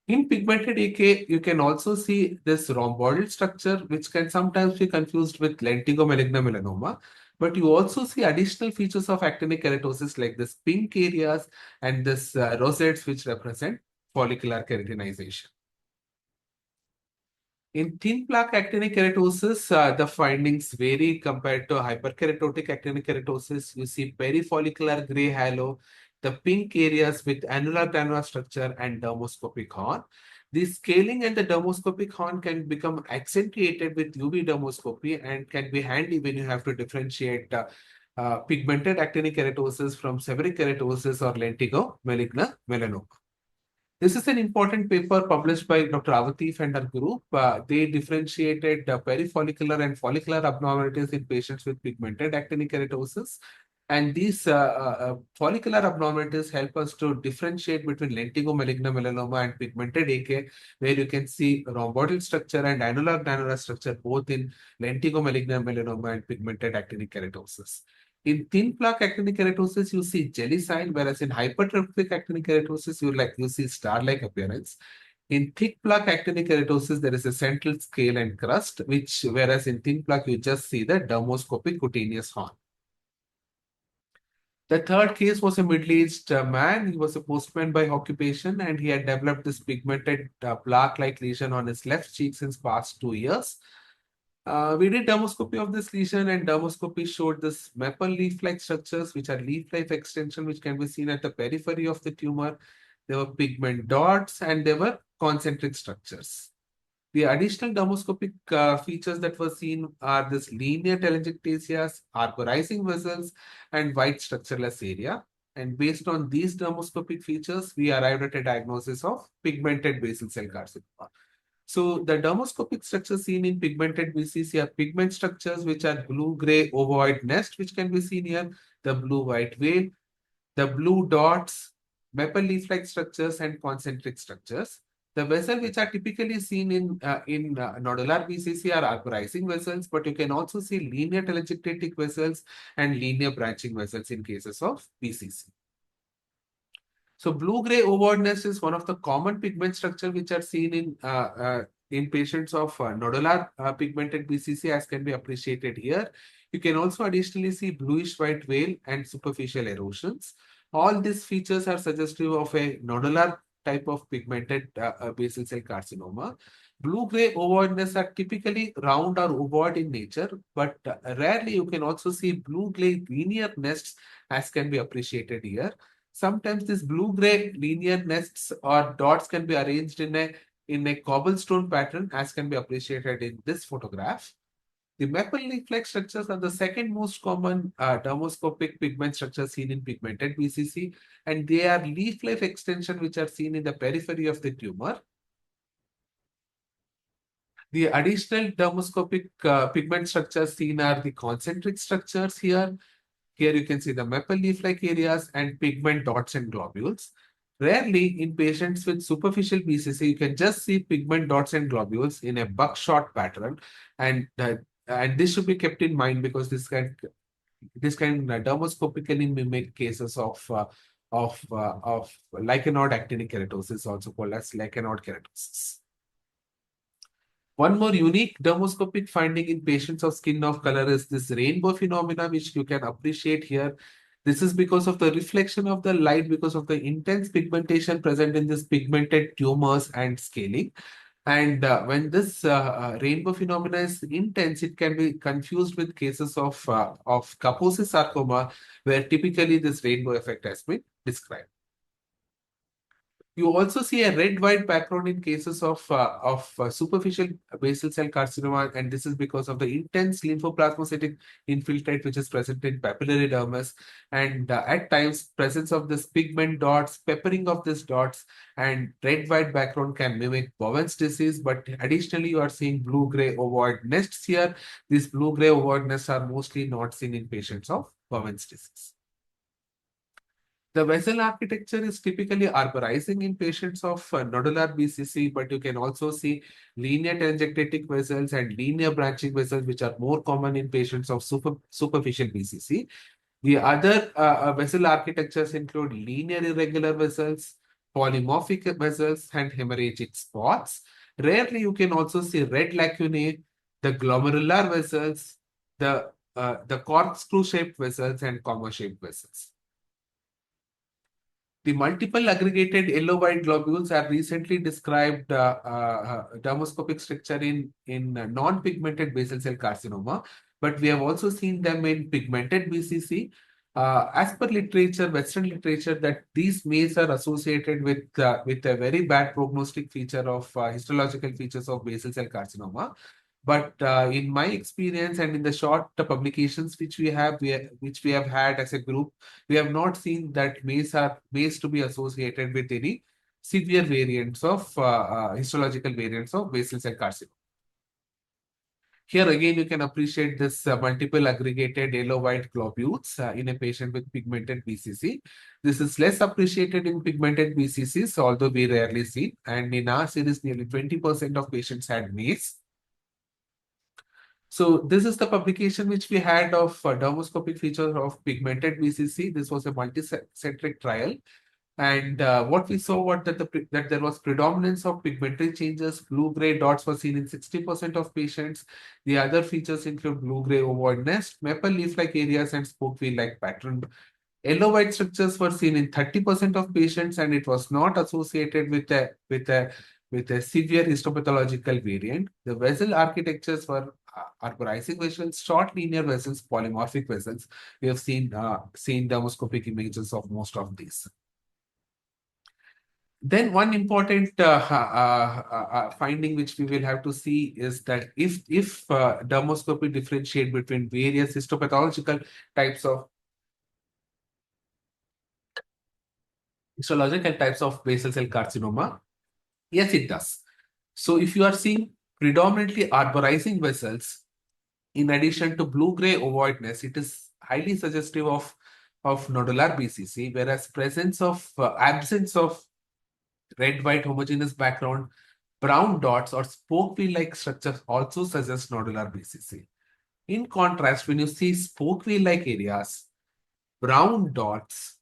In pigmented AK, you can also see this rhomboidal structure, which can sometimes be confused with lentigo-maligna melanoma. But you also see additional features of actinic keratosis like this pink areas and this rosettes, which represent follicular keratinization. In thin plaque actinic keratosis, the findings vary compared to hyperkeratotic actinic keratosis. You see perifollicular gray halo, the pink areas with annular granular structure and dermoscopic horn. The scaling and the dermoscopic horn can become accentuated with UV dermoscopy and can be handy when you have to differentiate pigmented actinic keratosis from seborrheic keratosis or lentigo maligna melanoma. This is an important paper published by Dr. Awatef and her group. They differentiated perifollicular and follicular abnormalities in patients with pigmented actinic keratosis. And these follicular abnormalities help us to differentiate between lentigo-maligna melanoma and pigmented AK, where you can see rhomboidal structure and annular granular structure both in lentigo-maligna melanoma and pigmented actinic keratosis. In thin plaque actinic keratosis, you see jelly sign, whereas in hypertrophic actinic keratosis, you see star-like appearance. In thick plaque actinic keratosis, there is a central scale and crust, whereas in thin plaque, you just see the dermoscopic cutaneous horn. The third case was a middle-aged man. He was a postman by occupation, and he had developed this pigmented plaque-like lesion on his left cheek since past 2 years. We did dermoscopy of this lesion, and dermoscopy showed this maple leaf-like structures, which are leaf-like extension, which can be seen at the periphery of the tumor. There were pigment dots, and there were concentric structures. The additional dermoscopic features that were seen are this linear telangiectasias, arborizing vessels, and white structureless area. And based on these dermoscopic features, we arrived at a diagnosis of pigmented basal cell carcinoma. So the dermoscopic structures seen in pigmented BCC are pigment structures which are blue-gray ovoid nest, which can be seen here, the blue-white veil, the blue dots, maple leaf-like structures, and concentric structures. The vessels which are typically seen in nodular BCC are arborizing vessels, but you can also see linear telangiectatic vessels and linear branching vessels in cases of BCC. So blue-gray ovoid nest is one of the common pigment structure which are seen in patients of nodular pigmented BCC, as can be appreciated here. You can also additionally see bluish-white veil and superficial erosions. All these features are suggestive of a nodular type of pigmented basal cell carcinoma. Blue-gray ovoid nests are typically round or ovoid in nature, but rarely you can also see blue-gray linear nests, as can be appreciated here. Sometimes these blue-gray linear nests or dots can be arranged in a cobblestone pattern, as can be appreciated in this photograph. The maple leaf-like structures are the second most common dermoscopic pigment structures seen in pigmented BCC, and they are leaf-like extension which are seen in the periphery of the tumor. The additional dermoscopic pigment structures seen are the concentric structures here. Here you can see the maple leaf-like areas and pigment dots and globules. Rarely in patients with superficial BCC, you can just see pigment dots and globules in a buckshot pattern, and this should be kept in mind because this can dermoscopically mimic cases of lichen-node actinic keratosis, also called as lichen-node keratosis. One more unique dermoscopic finding in patients of skin of color is this rainbow phenomena, which you can appreciate here. This is because of the reflection of the light, because of the intense pigmentation present in this pigmented tumors and scaling. And when this rainbow phenomena is intense, it can be confused with cases of Kaposi sarcoma, where typically this rainbow effect has been described. You also see a red-white background in cases of superficial basal cell carcinoma, and this is because of the intense lymphoplasmacytic infiltrate which is present in papillary dermis, and at times presence of this pigment dots, peppering of these dots, and red-white background can mimic Bowen's disease. But additionally, you are seeing blue-gray ovoid nests here. These blue-gray ovoid nests are mostly not seen in patients of Bowen's disease. The vessel architecture is typically arborizing in patients of nodular BCC, but you can also see linear telangiectatic vessels and linear branching vessels, which are more common in patients of superficial BCC. The other vessel architectures include linear irregular vessels, polymorphic vessels, and hemorrhagic spots. Rarely you can also see red lacunae, the glomerular vessels, the corkscrew-shaped vessels, and comma-shaped vessels. The multiple aggregated yellow-white globules are recently described dermoscopic structure in non-pigmented basal cell carcinoma, but we have also seen them in pigmented BCC. As per literature, Western literature, that these maze are associated with a very bad prognostic feature of histological features of basal cell carcinoma. But in my experience and in the short publications which we have had as a group, we have not seen that maze to be associated with any severe variants of histological variants of basal cell carcinoma. Here again, you can appreciate this multiple aggregated yellow-white globules in a patient with pigmented BCC. This is less appreciated in pigmented BCCs, although we rarely see. And in our series, nearly 20% of patients had maze. So this is the publication which we had of dermoscopic features of pigmented BCC. This was a multicentric trial. And what we saw was that there was predominance of pigmentary changes. Blue-gray dots were seen in 60% of patients. The other features include blue-gray ovoid nest, maple leaf-like areas, and spoke wheel-like pattern. Yellow-white structures were seen in 30% of patients, and it was not associated with a severe histopathological variant. The vessel architectures were arborizing vessels, short linear vessels, polymorphic vessels. We have seen dermoscopic images of most of these. Then one important finding which we will have to see is that if dermoscopy differentiate between various histopathological types of histological types of basal cell carcinoma, yes, it does. So if you are seeing predominantly arborizing vessels, in addition to blue-gray ovoidness, it is highly suggestive of nodular BCC, whereas absence of red-white homogeneous background, brown dots or spoke wheel-like structures also suggest nodular BCC. In contrast, when you see spoke wheel-like areas, brown dots,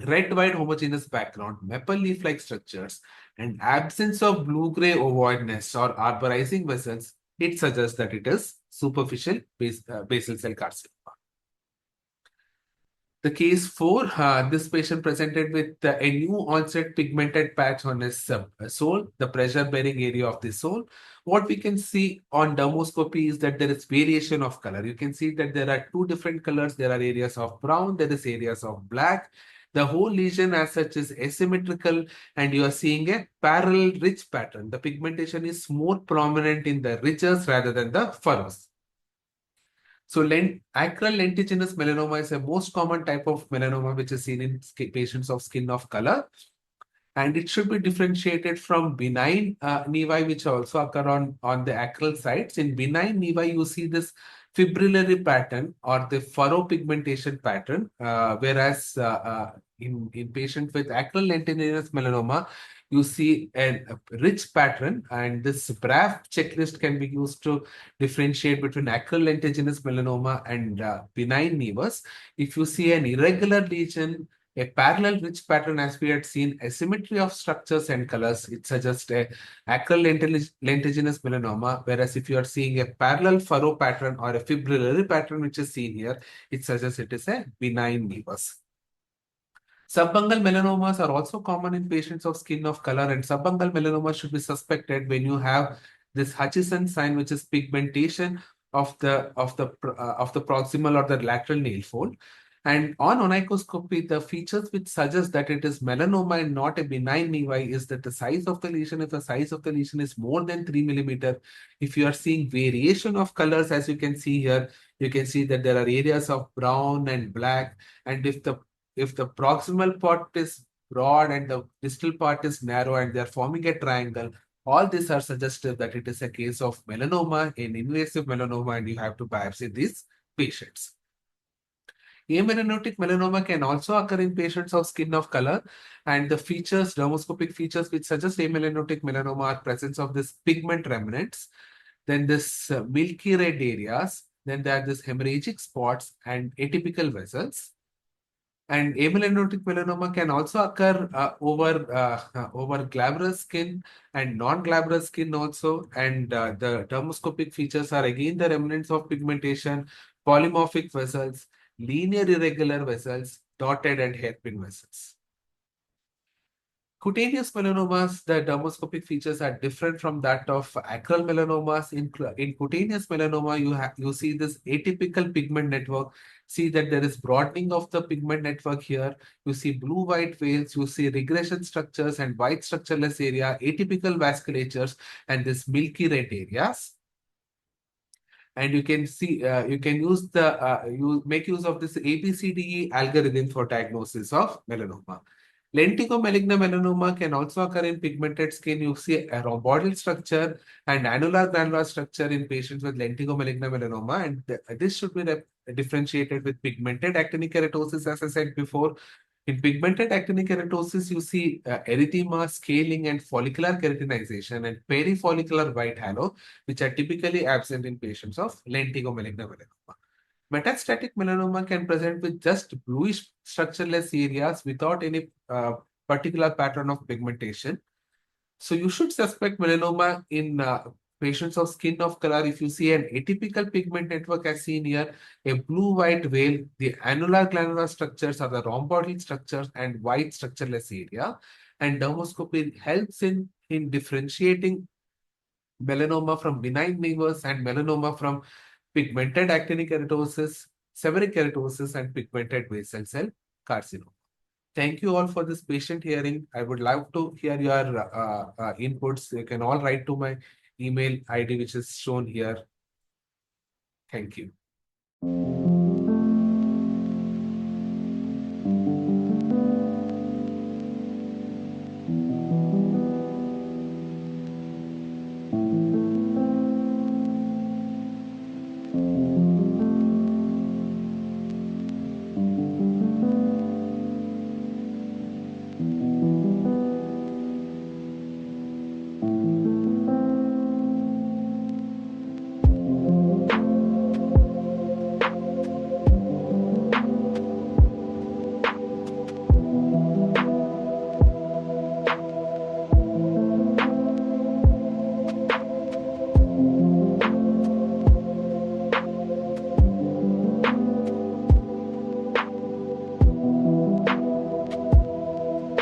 red-white homogeneous background, maple leaf-like structures, and absence of blue-gray ovoidness or arborizing vessels, it suggests that it is superficial basal cell carcinoma. The case 4, this patient presented with a new onset pigmented patch on his sole, the pressure bearing area of the sole. What we can see on dermoscopy is that there is variation of color. You can see that there are 2 different colors. There are areas of brown, there is areas of black. The whole lesion as such is asymmetrical, and you are seeing a parallel ridge pattern. The pigmentation is more prominent in the ridges rather than the furrows. So acral lentiginous melanoma is the most common type of melanoma which is seen in patients of skin of color. And it should be differentiated from benign nevi, which also occur on the acral sites. In benign nevi, you see this fibrillary pattern or the furrow pigmentation pattern, whereas in patients with acral lentiginous melanoma, you see a rich pattern, and this BRAF checklist can be used to differentiate between acral lentiginous melanoma and benign nevus. If you see an irregular lesion, a parallel ridge pattern, as we had seen, asymmetry of structures and colors, it suggests a acral lentiginous melanoma, whereas if you are seeing a parallel furrow pattern or a fibrillary pattern, which is seen here, it suggests it is a benign nevus. Subfungal melanomas are also common in patients of skin of color, and subfungal melanoma should be suspected when you have this Hutchinson sign, which is pigmentation of the proximal or the lateral nail fold. And on onychoscopy, the features which suggest that it is melanoma and not a benign nevi is that the size of the lesion, if the size of the lesion is more than 3 millimeter, if you are seeing variation of colors, as you can see here, you can see that there are areas of brown and black. And if the proximal part is broad and the distal part is narrow and they are forming a triangle, all these are suggestive that it is a case of melanoma, an invasive melanoma, and you have to biopsy these patients. Amelanotic melanoma can also occur in patients of skin of color, and the features, dermoscopic features which suggest amelanotic melanoma are presence of this pigment remnants, then this milky red areas, then there are this hemorrhagic spots and atypical vessels. And amelanotic melanoma can also occur over glabrous skin and non-glabrous skin also. And the dermoscopic features are again the remnants of pigmentation, polymorphic vessels, linear irregular vessels, dotted and hairpin vessels. Cutaneous melanomas, the dermoscopic features are different from that of acral melanomas. In cutaneous melanoma, you see this atypical pigment network. See that there is broadening of the pigment network here. You see blue-white veins, you see regression structures and white structureless area, atypical vasculatures, and this milky red areas. And you can see, you can use you make use of this ABCDE algorithm for diagnosis of melanoma. Lentigo-maligna melanoma can also occur in pigmented skin. You see a rhomboidal structure and annular granular structure in patients with lentigo-maligna melanoma, and this should be differentiated with pigmented actinic keratosis, as I said before. In pigmented actinic keratosis, you see erythema, scaling, and follicular keratinization and perifollicular white halo, which are typically absent in patients of lentigo-maligna melanoma. Metastatic melanoma can present with just bluish structureless areas without any particular pattern of pigmentation. So you should suspect melanoma in patients of skin of color if you see an atypical pigment network as seen here, a blue-white veil, the annular granular structures are the rhomboidal structures and white structureless area. And dermoscopy helps in differentiating melanoma from benign nevus and melanoma from pigmented actinic keratosis, seborrheic keratosis, and pigmented basal cell carcinoma. Thank you all for this patient hearing. I would love to hear your inputs. You can all write to my email ID, which is shown here. Thank you.